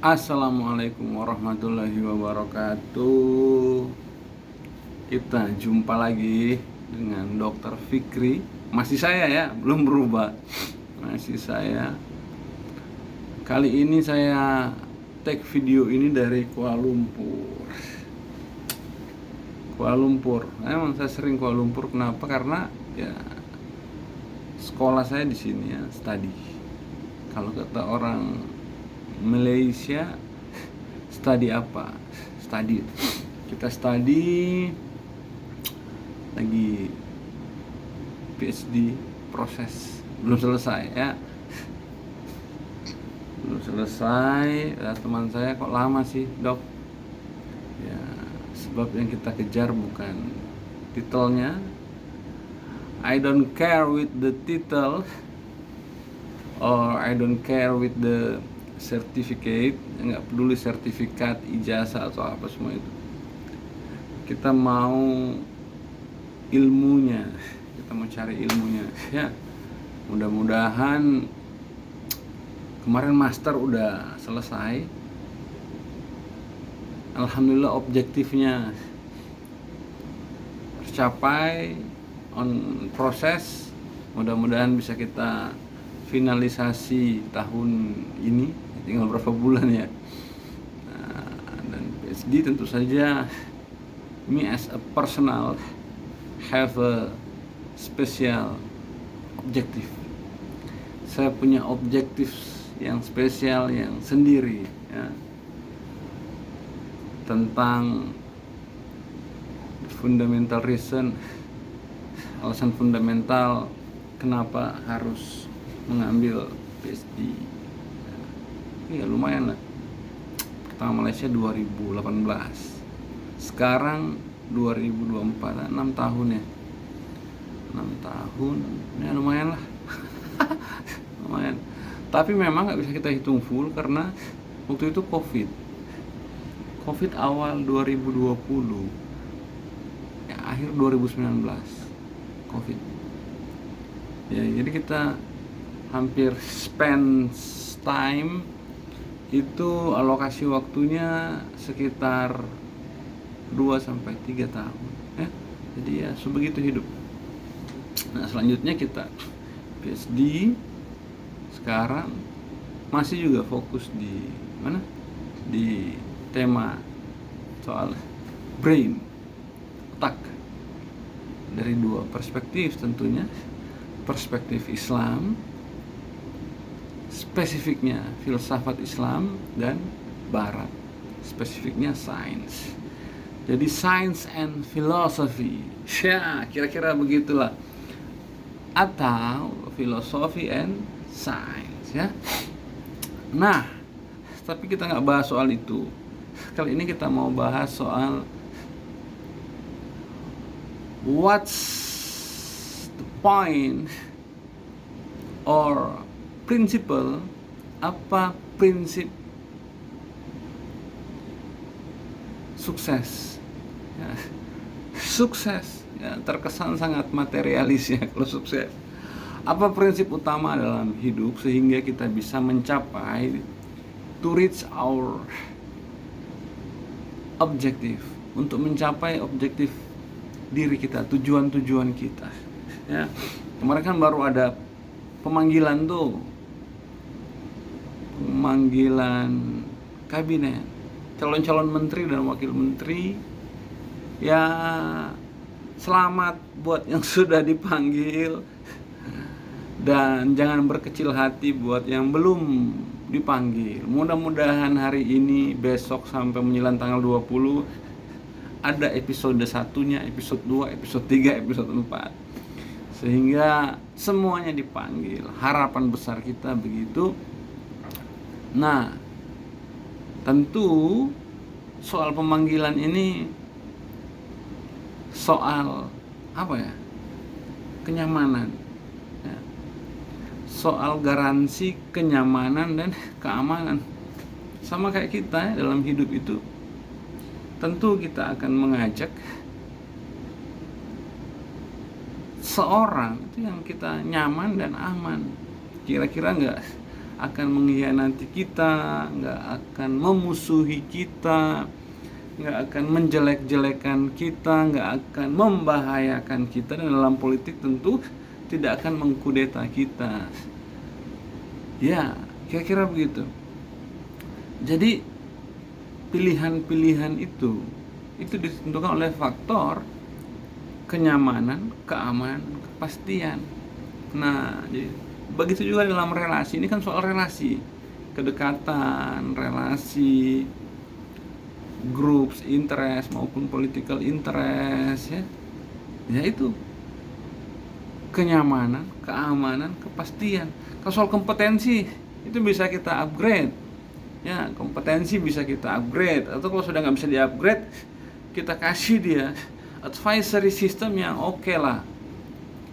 Assalamualaikum warahmatullahi wabarakatuh. Kita jumpa lagi dengan Dokter Fikri. Masih saya ya, belum berubah. Masih saya. Kali ini saya take video ini dari Kuala Lumpur. Kuala Lumpur. Emang saya sering Kuala Lumpur. Kenapa? Karena ya sekolah saya di sini ya, study. Kalau kata orang Malaysia, study apa? Study. Kita study lagi PhD, proses belum selesai ya. Belum selesai. Teman saya, kok lama sih, Dok? Ya, sebab yang kita kejar bukan titelnya. I don't care with the title, or I don't care with the certificate, nggak peduli sertifikat, ijazah atau apa semua itu. Kita mau ilmunya, kita mau cari ilmunya ya. Mudah-mudahan kemarin master udah selesai. Alhamdulillah objektifnya tercapai, on proses. Mudah-mudahan bisa kita finalisasi tahun ini, tinggal berapa bulan ya. Dan PhD tentu saja, me as a personal have a special objective. Saya punya objektif yang spesial, yang sendiri ya, tentang fundamental reason, alasan fundamental kenapa harus mengambil PhD. Ya lumayan lah. Pertama Malaysia 2018. Sekarang 2024, 6 tahun ya. 6 tahun. Ya lumayan lah. Lumayan. Tapi memang nggak bisa kita hitung full karena waktu itu Covid awal 2020. Ya, akhir 2019. Covid. Ya, jadi kita hampir spend time itu, alokasi waktunya sekitar 2-3 tahun ya. Jadi ya sebegitu hidup. Nah, selanjutnya kita PhD. Sekarang masih juga fokus di mana? Di tema soal brain, otak, dari dua perspektif tentunya. Perspektif Islam, spesifiknya filsafat Islam, dan Barat, spesifiknya sains. Jadi science and philosophy, ya kira-kira begitulah, atau philosophy and science ya. Nah, tapi kita nggak bahas soal itu. Kali ini kita mau bahas soal what's the point or principle, apa prinsip sukses ya. Sukses ya, terkesan sangat materialis ya kalau sukses. Apa prinsip utama dalam hidup sehingga kita bisa mencapai, to reach our objective, untuk mencapai objektif diri kita, tujuan-tujuan kita ya. Kemarin kan baru ada pemanggilan tuh, pemanggilan kabinet, calon-calon menteri dan wakil menteri ya. Selamat buat yang sudah dipanggil, dan jangan berkecil hati buat yang belum dipanggil. Mudah-mudahan hari ini, besok sampai menjelang tanggal 20 ada episode 1-nya, episode 2, episode 3, episode 4, sehingga semuanya dipanggil. Harapan besar kita begitu. Nah, tentu soal pemanggilan ini soal apa ya? Kenyamanan ya. Soal garansi kenyamanan dan keamanan. Sama kayak kita ya, dalam hidup itu tentu kita akan mengajak seorang itu yang kita nyaman dan aman. Kira-kira nggak akan mengkhianati kita, nggak akan memusuhi kita, nggak akan menjelek-jelekan kita, nggak akan membahayakan kita, dan dalam politik tentu tidak akan mengkudeta kita. Ya, kira-kira begitu. Jadi pilihan-pilihan itu ditentukan oleh faktor kenyamanan, keamanan, kepastian. Nah, jadi begitu juga dalam relasi. Ini kan soal relasi, kedekatan, relasi, groups interest maupun political interest, ya itu kenyamanan, keamanan, kepastian. Kalau soal kompetensi itu bisa kita upgrade, ya kompetensi bisa kita upgrade, atau kalau sudah nggak bisa di upgrade, kita kasih dia advisory system yang oke lah.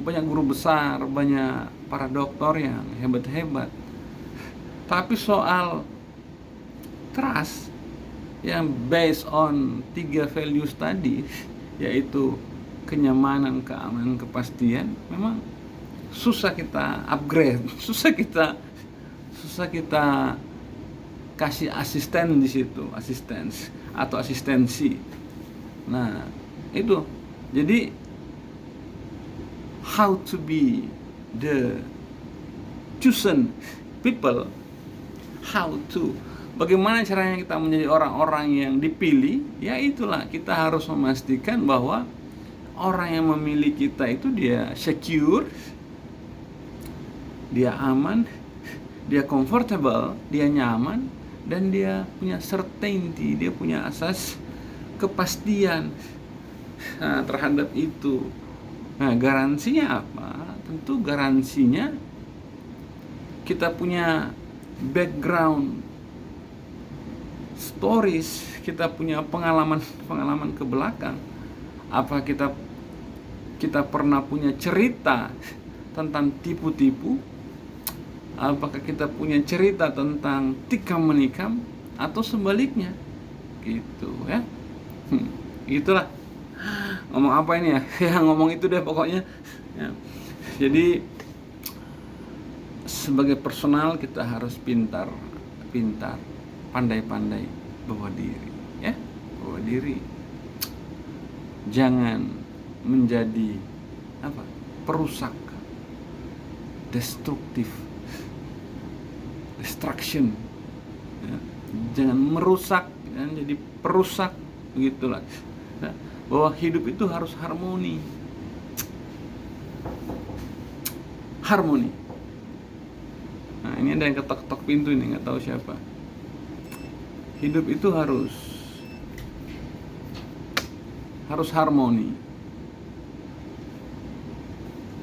Banyak guru besar, banyak para doktor yang hebat-hebat. Tapi soal trust yang based on 3 values tadi, yaitu kenyamanan, keamanan, kepastian, memang susah kita upgrade, susah kita kasih asisten di situ, asistensi. Nah, itu. Jadi how to be the chosen people, bagaimana caranya kita menjadi orang-orang yang dipilih, ya itulah kita harus memastikan bahwa orang yang memilih kita itu dia secure, dia aman, dia comfortable, dia nyaman, dan dia punya certainty, dia punya asas kepastian terhadap itu. Nah, garansinya apa? Tentu garansinya kita punya background stories, kita punya pengalaman ke belakang. Apa kita pernah punya cerita tentang tipu-tipu? Apakah kita punya cerita tentang tikam menikam, atau sebaliknya? Gitu ya. Itulah. Ngomong apa ini ya? Ya ngomong itu deh pokoknya. Ya. Jadi sebagai personal kita harus pintar, pandai-pandai bawa diri, ya, bawa diri. Jangan menjadi perusak, destruction. Ya. Jangan merusak, jangan jadi perusak, begitulah. Ya. Bahwa hidup itu harus harmoni. Nah, ini ada yang ketok-ketok pintu ini, nggak tahu siapa. Hidup itu harus harmoni.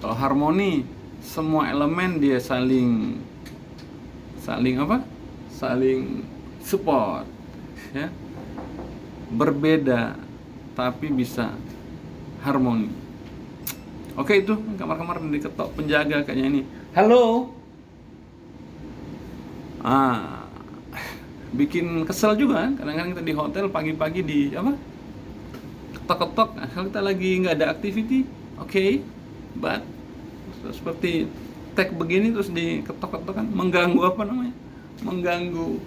Kalau harmoni, semua elemen dia saling support, ya. Berbeda tapi bisa harmoni. Oke, itu kamar-kamar diketok penjaga kayaknya ini. Halo. Bikin kesel juga kan? Kadang-kadang kita di hotel pagi-pagi di ketok-ketok. Kalau kita lagi nggak ada activity, oke, but seperti tag begini terus diketok-ketok kan, mengganggu mengganggu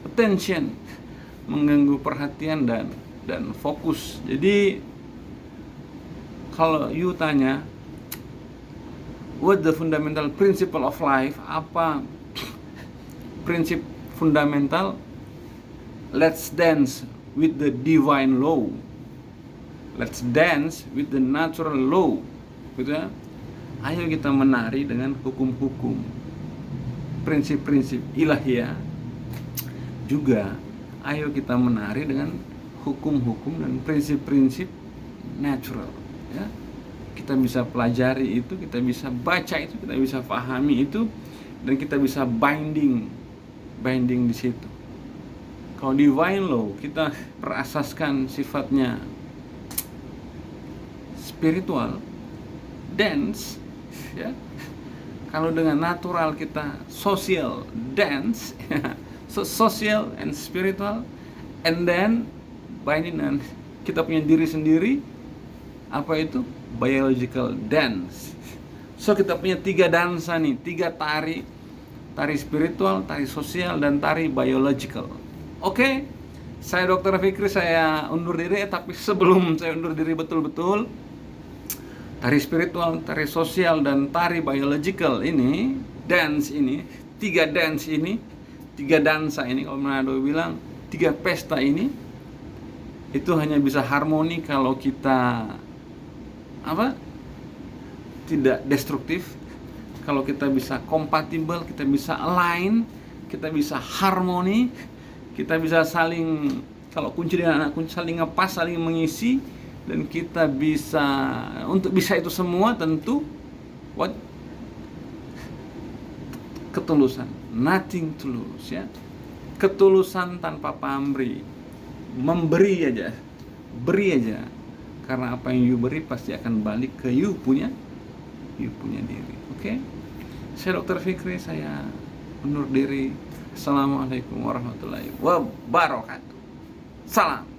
attention, mengganggu perhatian dan fokus. Jadi kalau you tanya what the fundamental principle of life, apa prinsip fundamental, let's dance with the divine law, let's dance with the natural law, gitu ya. Ayo kita menari dengan hukum-hukum, prinsip-prinsip ilahiyah. Juga ayo kita menari dengan hukum-hukum dan prinsip-prinsip natural, ya. Kita bisa pelajari itu, kita bisa baca itu, kita bisa pahami itu, dan kita bisa binding di situ. Kalau divine law kita berasaskan sifatnya spiritual, dance, ya. Kalau dengan natural kita social, dance, ya. So social and spiritual, and then binding dengan kita punya diri sendiri, apa itu? Biological dance. So kita punya 3 dansa nih, 3 tari tari spiritual, tari sosial, dan tari biological. Oke, saya Dr. Fikri, saya undur diri. Tapi sebelum saya undur diri betul-betul, tari spiritual, tari sosial, dan tari biological ini, dance ini, tiga dansa ini, kalau Manado bilang, tiga pesta ini, itu hanya bisa harmoni kalau kita tidak destruktif, kalau kita bisa kompatibel, kita bisa align, kita bisa harmoni, kita bisa saling, kalau kunci dengan anak kunci, saling ngepas, saling mengisi, dan kita bisa, untuk bisa itu semua tentu ketulusan, nothing tulus, ya, ketulusan tanpa pamrih, memberi aja, beri aja, karena apa yang you beri pasti akan balik ke you punya diri. Oke? Saya Dr. Fikri, saya undur diri. Assalamualaikum warahmatullahi wabarakatuh. Salam.